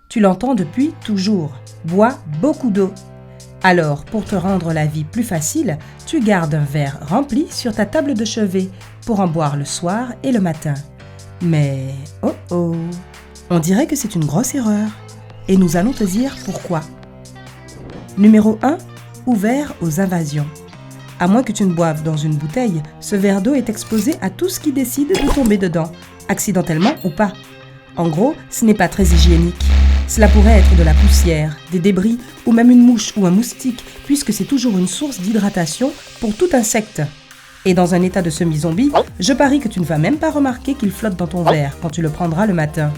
Tu l'entends depuis toujours. Bois beaucoup d'eau. Alors, pour te rendre la vie plus facile, tu gardes un verre rempli sur ta table de chevet pour en boire le soir et le matin. Mais, on dirait que c'est une grosse erreur. Et nous allons te dire pourquoi. Numéro 1. Ouvert aux invasions. À moins que tu ne boives dans une bouteille, ce verre d'eau est exposé à tout ce qui décide de tomber dedans, accidentellement ou pas. En gros, ce n'est pas très hygiénique. Cela pourrait être de la poussière, des débris ou même une mouche ou un moustique, puisque c'est toujours une source d'hydratation pour tout insecte. Et dans un état de semi-zombie, je parie que tu ne vas même pas remarquer qu'il flotte dans ton verre quand tu le prendras le matin.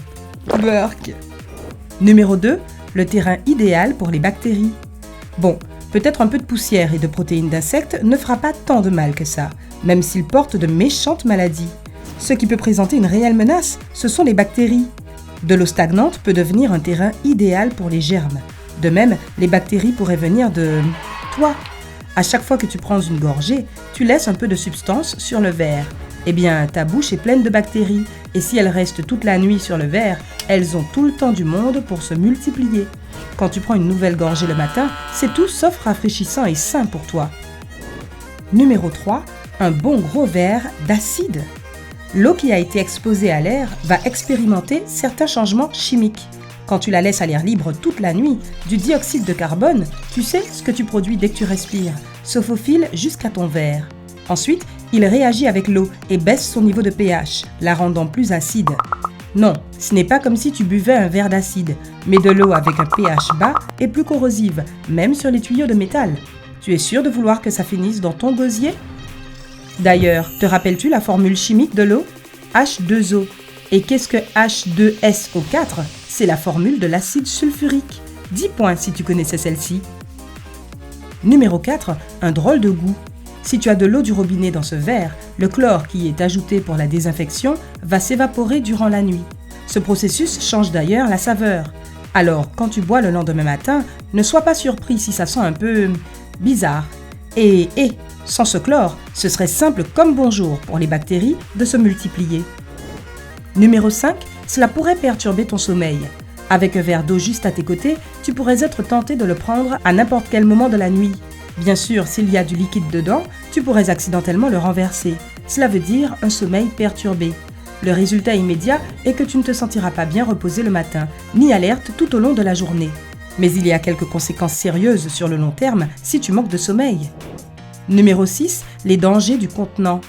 Burk. Numéro 2, le terrain idéal pour les bactéries. Bon, peut-être un peu de poussière et de protéines d'insectes ne fera pas tant de mal que ça, même s'ils portent de méchantes maladies. Ce qui peut présenter une réelle menace, ce sont les bactéries. De l'eau stagnante peut devenir un terrain idéal pour les germes. De même, les bactéries pourraient venir de toi. À chaque fois que tu prends une gorgée, tu laisses un peu de substance sur le verre. Eh bien, ta bouche est pleine de bactéries, et si elles restent toute la nuit sur le verre, elles ont tout le temps du monde pour se multiplier. Quand tu prends une nouvelle gorgée le matin, c'est tout sauf rafraîchissant et sain pour toi. Numéro 3, un bon gros verre d'acide. L'eau qui a été exposée à l'air va expérimenter certains changements chimiques. Quand tu la laisses à l'air libre toute la nuit, du dioxyde de carbone, tu sais ce que tu produis dès que tu respires, se faufile jusqu'à ton verre. Ensuite, il réagit avec l'eau et baisse son niveau de pH, la rendant plus acide. Non, ce n'est pas comme si tu buvais un verre d'acide, mais de l'eau avec un pH bas est plus corrosive, même sur les tuyaux de métal. Tu es sûr de vouloir que ça finisse dans ton gosier ? D'ailleurs, te rappelles-tu la formule chimique de l'eau ? H2O. Et qu'est-ce que H2SO4 ? C'est la formule de l'acide sulfurique. 10 points si tu connaissais celle-ci. Numéro 4, un drôle de goût. Si tu as de l'eau du robinet dans ce verre, le chlore qui y est ajouté pour la désinfection va s'évaporer durant la nuit. Ce processus change d'ailleurs la saveur. Alors, quand tu bois le lendemain matin, ne sois pas surpris si ça sent un peu bizarre. Et sans ce chlore, ce serait simple comme bonjour pour les bactéries de se multiplier. Numéro 5, cela pourrait perturber ton sommeil. Avec un verre d'eau juste à tes côtés, tu pourrais être tenté de le prendre à n'importe quel moment de la nuit. Bien sûr, s'il y a du liquide dedans, tu pourrais accidentellement le renverser. Cela veut dire un sommeil perturbé. Le résultat immédiat est que tu ne te sentiras pas bien reposé le matin, ni alerte tout au long de la journée. Mais il y a quelques conséquences sérieuses sur le long terme si tu manques de sommeil. Numéro 6, les dangers du contenant.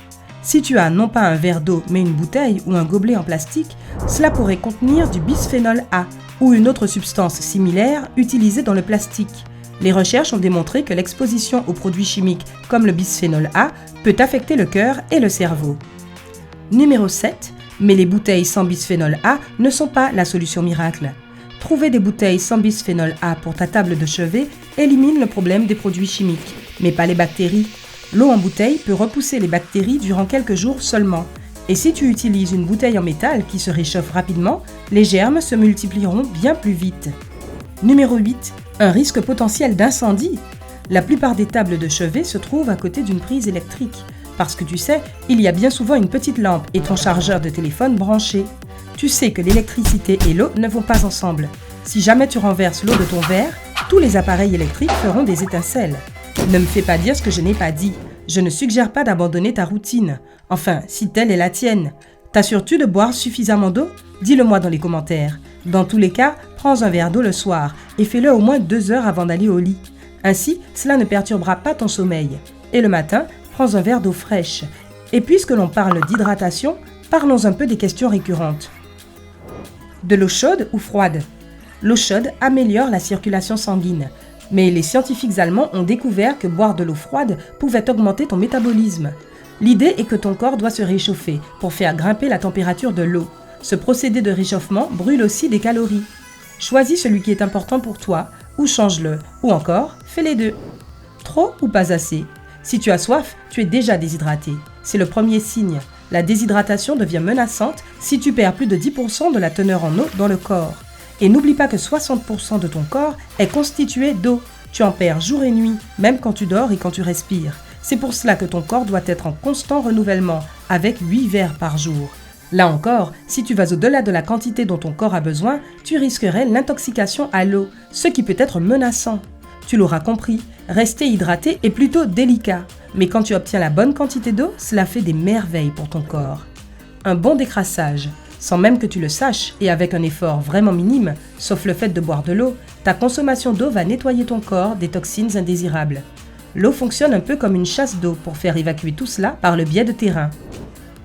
Si tu as non pas un verre d'eau mais une bouteille ou un gobelet en plastique, cela pourrait contenir du bisphénol A ou une autre substance similaire utilisée dans le plastique. Les recherches ont démontré que l'exposition aux produits chimiques comme le bisphénol A peut affecter le cœur et le cerveau. Numéro 7, mais les bouteilles sans bisphénol A ne sont pas la solution miracle. Trouver des bouteilles sans bisphénol A pour ta table de chevet élimine le problème des produits chimiques, mais pas les bactéries. L'eau en bouteille peut repousser les bactéries durant quelques jours seulement. Et si tu utilises une bouteille en métal qui se réchauffe rapidement, les germes se multiplieront bien plus vite. Numéro 8, un risque potentiel d'incendie. La plupart des tables de chevet se trouvent à côté d'une prise électrique. Parce que tu sais, il y a bien souvent une petite lampe et ton chargeur de téléphone branché. Tu sais que l'électricité et l'eau ne vont pas ensemble. Si jamais tu renverses l'eau de ton verre, tous les appareils électriques feront des étincelles. Ne me fais pas dire ce que je n'ai pas dit. Je ne suggère pas d'abandonner ta routine. Enfin, si telle est la tienne. T'assures-tu de boire suffisamment d'eau ? Dis-le-moi dans les commentaires. Dans tous les cas, prends un verre d'eau le soir et fais-le au moins 2 heures avant d'aller au lit. Ainsi, cela ne perturbera pas ton sommeil. Et le matin, prends un verre d'eau fraîche. Et puisque l'on parle d'hydratation, parlons un peu des questions récurrentes. De l'eau chaude ou froide ? L'eau chaude améliore la circulation sanguine. Mais les scientifiques allemands ont découvert que boire de l'eau froide pouvait augmenter ton métabolisme. L'idée est que ton corps doit se réchauffer pour faire grimper la température de l'eau. Ce procédé de réchauffement brûle aussi des calories. Choisis celui qui est important pour toi, ou change-le, ou encore, fais les deux. Trop ou pas assez ? Si tu as soif, tu es déjà déshydraté. C'est le premier signe. La déshydratation devient menaçante si tu perds plus de 10% de la teneur en eau dans le corps. Et n'oublie pas que 60% de ton corps est constitué d'eau. Tu en perds jour et nuit, même quand tu dors et quand tu respires. C'est pour cela que ton corps doit être en constant renouvellement, avec 8 verres par jour. Là encore, si tu vas au-delà de la quantité dont ton corps a besoin, tu risquerais l'intoxication à l'eau, ce qui peut être menaçant. Tu l'auras compris, rester hydraté est plutôt délicat, mais quand tu obtiens la bonne quantité d'eau, cela fait des merveilles pour ton corps. Un bon décrassage, sans même que tu le saches et avec un effort vraiment minime, sauf le fait de boire de l'eau, ta consommation d'eau va nettoyer ton corps des toxines indésirables. L'eau fonctionne un peu comme une chasse d'eau pour faire évacuer tout cela par le biais de tes reins.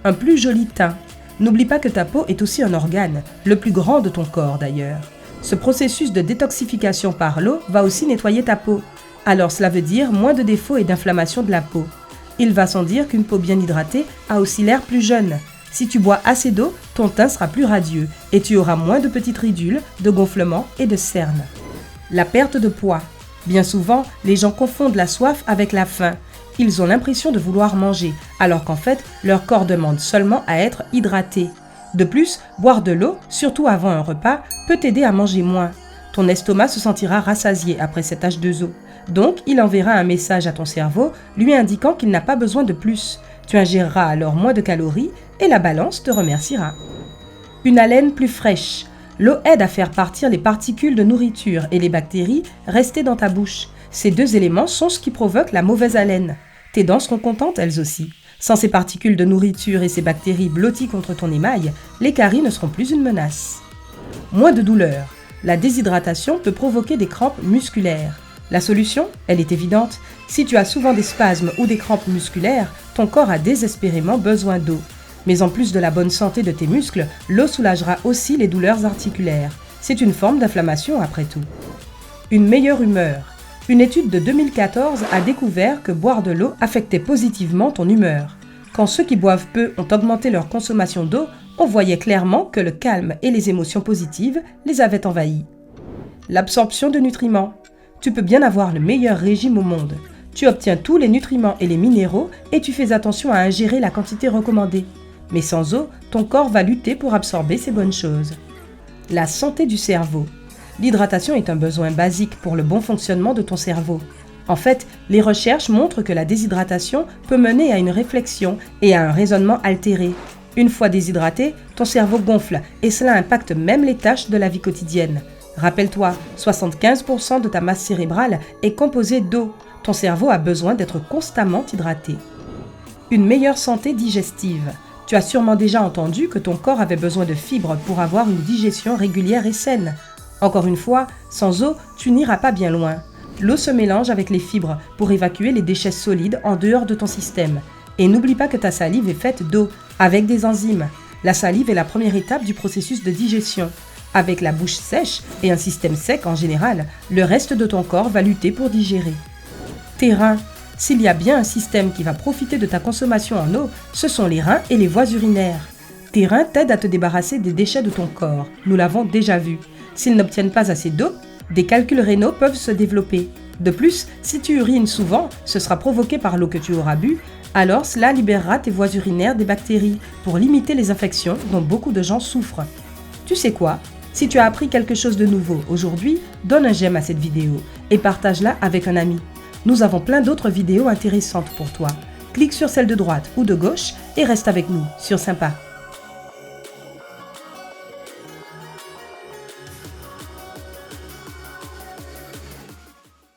Un plus joli teint. N'oublie pas que ta peau est aussi un organe, le plus grand de ton corps d'ailleurs. Ce processus de détoxification par l'eau va aussi nettoyer ta peau. Alors cela veut dire moins de défauts et d'inflammation de la peau. Il va sans dire qu'une peau bien hydratée a aussi l'air plus jeune. Si tu bois assez d'eau, ton teint sera plus radieux et tu auras moins de petites ridules, de gonflements et de cernes. La perte de poids. Bien souvent, les gens confondent la soif avec la faim. Ils ont l'impression de vouloir manger, alors qu'en fait, leur corps demande seulement à être hydraté. De plus, boire de l'eau, surtout avant un repas, peut t'aider à manger moins. Ton estomac se sentira rassasié après cet H2O. Donc, il enverra un message à ton cerveau lui indiquant qu'il n'a pas besoin de plus. Tu ingéreras alors moins de calories et la balance te remerciera. Une haleine plus fraîche. L'eau aide à faire partir les particules de nourriture et les bactéries restées dans ta bouche. Ces deux éléments sont ce qui provoque la mauvaise haleine. Tes dents seront contentes elles aussi. Sans ces particules de nourriture et ces bactéries blotties contre ton émail, les caries ne seront plus une menace. Moins de douleur. La déshydratation peut provoquer des crampes musculaires. La solution, elle est évidente. Si tu as souvent des spasmes ou des crampes musculaires, ton corps a désespérément besoin d'eau. Mais en plus de la bonne santé de tes muscles, l'eau soulagera aussi les douleurs articulaires. C'est une forme d'inflammation après tout. Une meilleure humeur. Une étude de 2014 a découvert que boire de l'eau affectait positivement ton humeur. Quand ceux qui boivent peu ont augmenté leur consommation d'eau, on voyait clairement que le calme et les émotions positives les avaient envahis. L'absorption de nutriments. Tu peux bien avoir le meilleur régime au monde. Tu obtiens tous les nutriments et les minéraux et tu fais attention à ingérer la quantité recommandée. Mais sans eau, ton corps va lutter pour absorber ces bonnes choses. La santé du cerveau. L'hydratation est un besoin basique pour le bon fonctionnement de ton cerveau. En fait, les recherches montrent que la déshydratation peut mener à une réflexion et à un raisonnement altéré. Une fois déshydraté, ton cerveau gonfle et cela impacte même les tâches de la vie quotidienne. Rappelle-toi, 75% de ta masse cérébrale est composée d'eau. Ton cerveau a besoin d'être constamment hydraté. Une meilleure santé digestive. Tu as sûrement déjà entendu que ton corps avait besoin de fibres pour avoir une digestion régulière et saine. Encore une fois, sans eau, tu n'iras pas bien loin. L'eau se mélange avec les fibres pour évacuer les déchets solides en dehors de ton système. Et n'oublie pas que ta salive est faite d'eau, avec des enzymes. La salive est la première étape du processus de digestion. Avec la bouche sèche et un système sec en général, le reste de ton corps va lutter pour digérer. Tes reins. S'il y a bien un système qui va profiter de ta consommation en eau, ce sont les reins et les voies urinaires. Tes reins t'aident à te débarrasser des déchets de ton corps, nous l'avons déjà vu. S'ils n'obtiennent pas assez d'eau, des calculs rénaux peuvent se développer. De plus, si tu urines souvent, ce sera provoqué par l'eau que tu auras bu, alors cela libérera tes voies urinaires des bactéries pour limiter les infections dont beaucoup de gens souffrent. Tu sais quoi ? Si tu as appris quelque chose de nouveau aujourd'hui, donne un j'aime à cette vidéo et partage-la avec un ami. Nous avons plein d'autres vidéos intéressantes pour toi. Clique sur celle de droite ou de gauche et reste avec nous sur Sympa.